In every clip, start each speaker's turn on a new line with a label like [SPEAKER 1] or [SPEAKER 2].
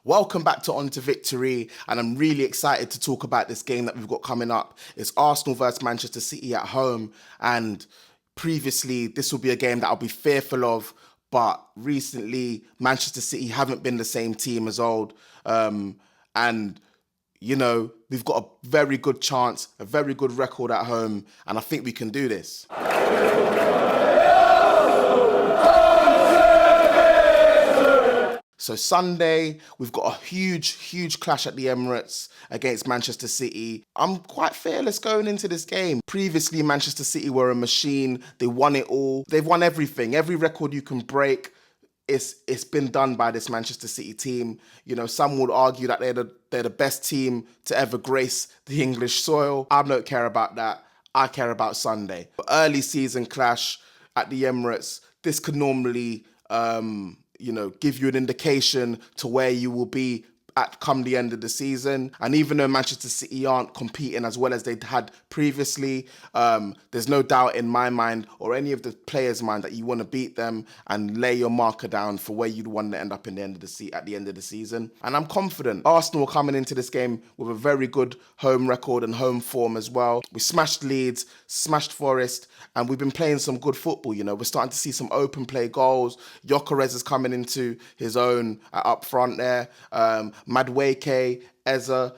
[SPEAKER 1] Welcome back to On to Victory, and I'm really excited to talk about this game that we've got coming up. It's Arsenal versus Manchester City at home, and previously this will be a game that I'll be fearful of, but recently Manchester City haven't been the same team as old, and we've got a very good chance, a very good record at home, and I think we can do this. So Sunday, we've got a huge clash at the Emirates against Manchester City. I'm quite fearless going into this game. Previously, Manchester City were a machine. They won it all. They've won everything. Every record you can break, it's been done by this Manchester City team. You know, some would argue that they're the best team to ever grace the English soil. I don't care about that. I care about Sunday. Early season clash at the Emirates, this could normally give you an indication to where you will be at come the end of the season. And even though Manchester City aren't competing as well as they had previously, there's no doubt in my mind or any of the players' mind that you want to beat them and lay your marker down for where you'd want to end up at the end of the season. And I'm confident. Arsenal are coming into this game with a very good home record and home form as well. We smashed Leeds, smashed Forest, and we've been playing some good football. You know, we're starting to see some open play goals. Gyökeres is coming into his own up front there. Madueke, Eza,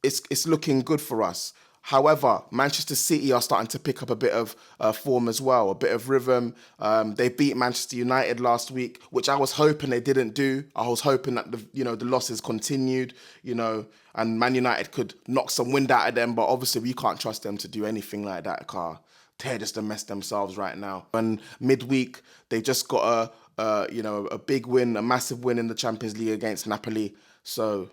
[SPEAKER 1] it's looking good for us. However, Manchester City are starting to pick up a bit of form as well, a bit of rhythm. They beat Manchester United last week, which I was hoping they didn't do. I was hoping that the losses continued, and Man United could knock some wind out of them. But obviously, we can't trust them to do anything like that, Carl. They're just a mess themselves right now. And midweek, they just got a big win, a massive win in the Champions League against Napoli. So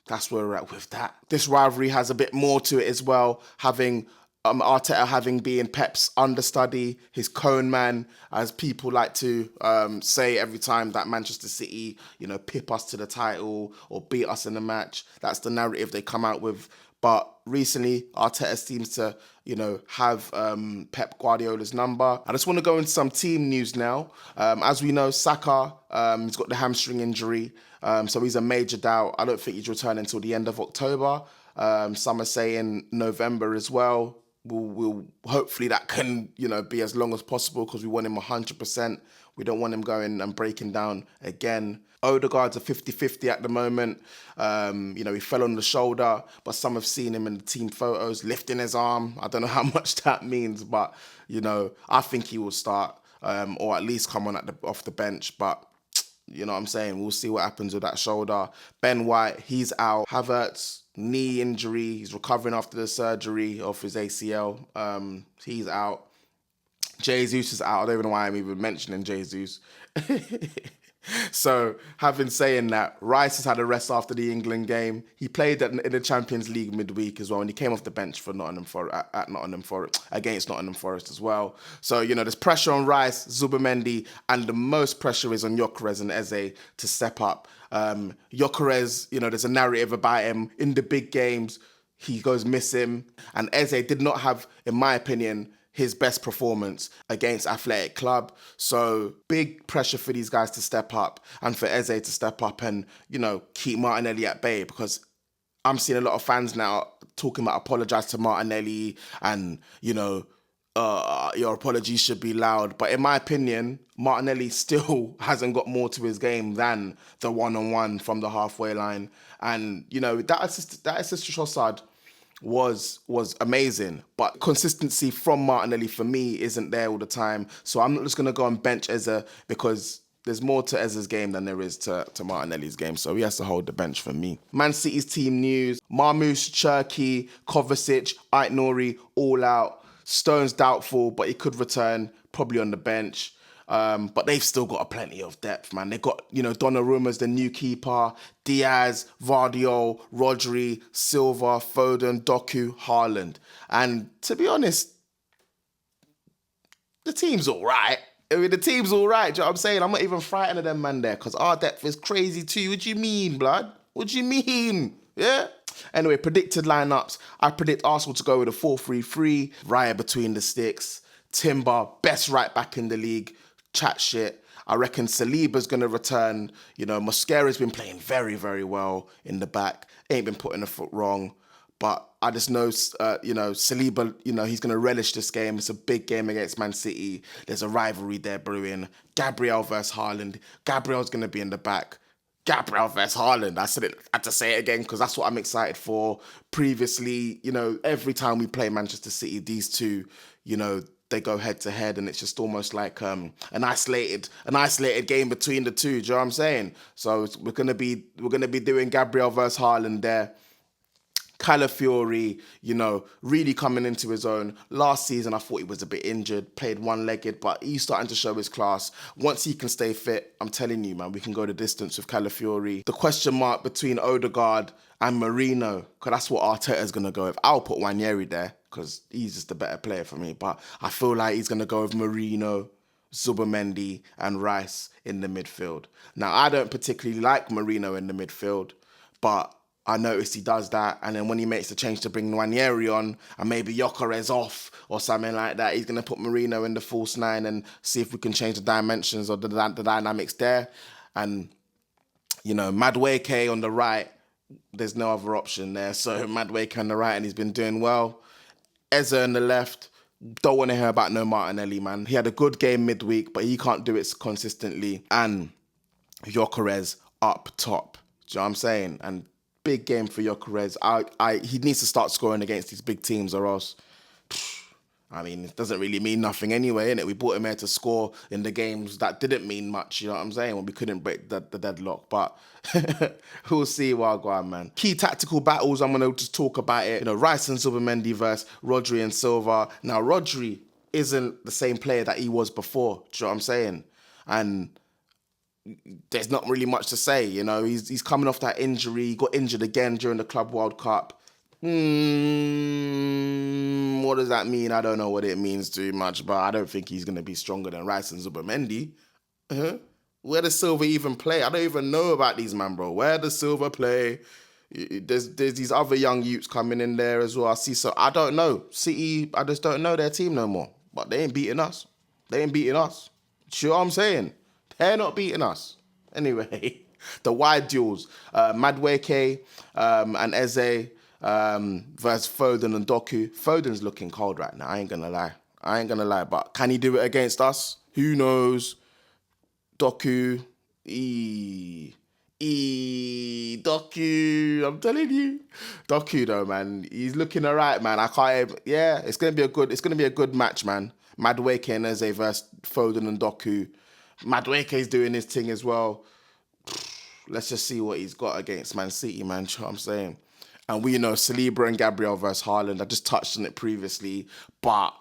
[SPEAKER 1] that's where we're at with that. This rivalry has a bit more to it as well, having Arteta having been Pep's understudy, his cone man, as people like to say every time that Manchester City, pip us to the title or beat us in the match. That's the narrative they come out with. But recently, Arteta seems to, have Pep Guardiola's number. I just want to go into some team news now. As we know, Saka, he's got the hamstring injury, so he's a major doubt. I don't think he's returning until the end of October. Some are saying November as well. We'll hopefully that can, be as long as possible because we want him 100%. We don't want him going and breaking down again. Odegaard's a 50-50 at the moment. He fell on the shoulder, but some have seen him in the team photos lifting his arm. I don't know how much that means, but, I think he will start or at least come on off the bench. But, you know what I'm saying? We'll see what happens with that shoulder. Ben White, he's out. Havertz, knee injury. He's recovering after the surgery of his ACL. He's out. Jesus is out. I don't even know why I'm even mentioning Jesus. So, having saying that, Rice has had a rest after the England game. He played in the Champions League midweek as well, and he came off the bench for against Nottingham Forest as well. So, there's pressure on Rice, Zubimendi, and the most pressure is on Gyökeres and Eze to step up. Gyökeres, there's a narrative about him in the big games. He goes missing, and Eze did not have, in my opinion, his best performance against Athletic Club. So big pressure for these guys to step up and for Eze to step up and, keep Martinelli at bay, because I'm seeing a lot of fans now talking about apologise to Martinelli and, your apologies should be loud. But in my opinion, Martinelli still hasn't got more to his game than the one-on-one from the halfway line. And, that assist to Trossard was amazing, but consistency from Martinelli for me isn't there all the time. So I'm not just going to go and bench Eze because there's more to Eze's game than there is to Martinelli's game. So he has to hold the bench for me. Man City's team news: Marmoush, Cherki, Kovacic, Ait-Nouri, all out. Stone's doubtful, but he could return, probably on the bench. But they've still got plenty of depth, man. They've got, Donnarumma's the new keeper, Diaz, Vardiol, Rodri, Silva, Foden, Doku, Haaland. And to be honest, the team's all right. The team's all right. Do you know what I'm saying? I'm not even frightened of them, man, there, because our depth is crazy too. What do you mean, blood? What do you mean? Yeah? Anyway, predicted lineups. I predict Arsenal to go with a 4-3-3, Raya between the sticks, Timber, best right back in the league, chat shit. I reckon Saliba's going to return. You know, Mosquera's been playing very, very well in the back. Ain't been putting a foot wrong. But I just know, Saliba, he's going to relish this game. It's a big game against Man City. There's a rivalry there brewing. Gabriel versus Haaland. Gabriel's going to be in the back. Gabriel versus Haaland. I had to say it again because that's what I'm excited for. Previously, every time we play Manchester City, these two, they go head to head, and it's just almost like an isolated game between the two. Do you know what I'm saying? So we're gonna be doing Gabriel versus Haaland there. Calafiori, really coming into his own. Last season, I thought he was a bit injured, played one-legged, but he's starting to show his class. Once he can stay fit, I'm telling you, man, we can go the distance with Calafiori. The question mark between Odegaard and Marino, because that's what Arteta's going to go with. I'll put Wanyeri there, because he's just a better player for me, but I feel like he's going to go with Marino, Zubimendi, and Rice in the midfield. Now, I don't particularly like Marino in the midfield, but I noticed he does that, and then when he makes the change to bring Nwaneri on, and maybe Gyökeres off or something like that, he's going to put Marino in the false nine and see if we can change the dimensions or the dynamics there. And, Madueke on the right, there's no other option there. So Madueke on the right, and he's been doing well. Eze on the left, don't want to hear about no Martinelli, man. He had a good game midweek, but he can't do it consistently. And Gyökeres up top. Do you know what I'm saying? And big game for Gyökeres. He needs to start scoring against these big teams, or else, it doesn't really mean nothing anyway, innit? We brought him here to score in the games that didn't mean much, you know what I'm saying, when we couldn't break the deadlock. But we'll see what I go on, man. Key tactical battles, I'm going to just talk about it. Rice and Zubimendi versus Rodri and Silva. Now, Rodri isn't the same player that he was before, do you know what I'm saying? And there's not really much to say, He's coming off that injury. He got injured again during the Club World Cup. What does that mean? I don't know what it means too much, but I don't think he's going to be stronger than Rice and Zubimendi. Where does Silva even play? I don't even know about these, man, bro. Where does Silva play? There's these other young youths coming in there as well. I see, so I don't know. City, I just don't know their team no more. But they ain't beating us. See what I'm saying? They're not beating us. Anyway, the wide duels. Madueke and Eze versus Foden and Doku. Foden's looking cold right now. I ain't gonna lie. But can he do it against us? Who knows? Doku. Doku. I'm telling you. Doku though, man. He's looking alright, man. It's gonna be a good match, man. Madueke and Eze versus Foden and Doku. Madueke's doing his thing as well. Let's just see what he's got against Man City, man. You know what I'm saying? And we know Saliba and Gabriel versus Haaland. I just touched on it previously. But,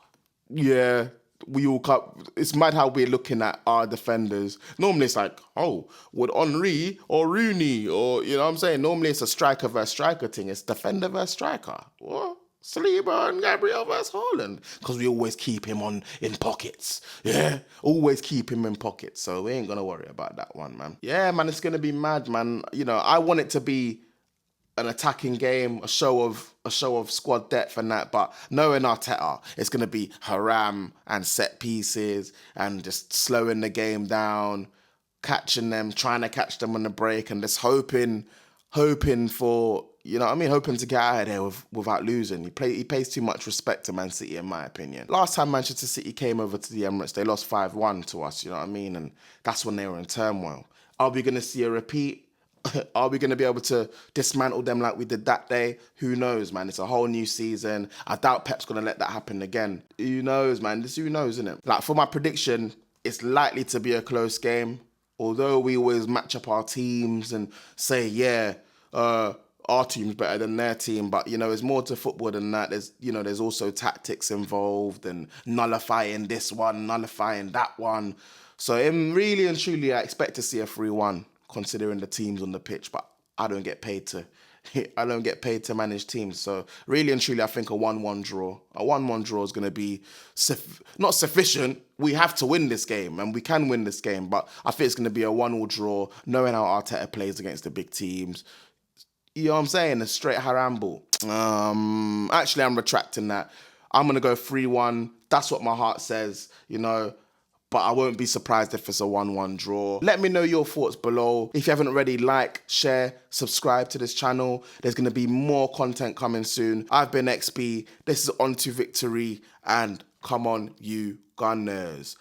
[SPEAKER 1] yeah, we all it's mad how we're looking at our defenders. Normally it's like, would Henry or Rooney or, you know what I'm saying? Normally it's a striker versus striker thing. It's defender versus striker. What? Saliba and Gabriel versus Haaland, because we always keep him in pockets. Yeah, always keep him in pockets. So we ain't gonna worry about that one, man. Yeah, man, it's gonna be mad, man. I want it to be an attacking game, a show of squad depth and that. But knowing Arteta, it's gonna be haram and set pieces and just slowing the game down, catching them, trying to catch them on the break, and just hoping for. Hoping to get out of there without losing. He pays too much respect to Man City, in my opinion. Last time Manchester City came over to the Emirates, they lost 5-1 to us, you know what I mean? And that's when they were in turmoil. Are we going to see a repeat? Are we going to be able to dismantle them like we did that day? Who knows, man? It's a whole new season. I doubt Pep's going to let that happen again. Who knows, man? Who knows, isn't it? Like, for my prediction, it's likely to be a close game. Although we always match up our teams and say, our team's better than their team, but there's more to football than that. There's also tactics involved and nullifying this one, nullifying that one. So really and truly, I expect to see a 3-1 considering the teams on the pitch, but I don't get paid to manage teams. So really and truly, I think a 1-1 draw. A 1-1 draw is going to be not sufficient. We have to win this game, and we can win this game, but I think it's going to be a 1-1 draw, knowing how Arteta plays against the big teams. You know what I'm saying? A straight haramble. Actually, I'm retracting that. I'm going to go 3-1. That's what my heart says, but I won't be surprised if it's a 1-1 draw. Let me know your thoughts below. If you haven't already, like, share, subscribe to this channel. There's going to be more content coming soon. I've been XB. This is On to Victory, and come on, you Gunners.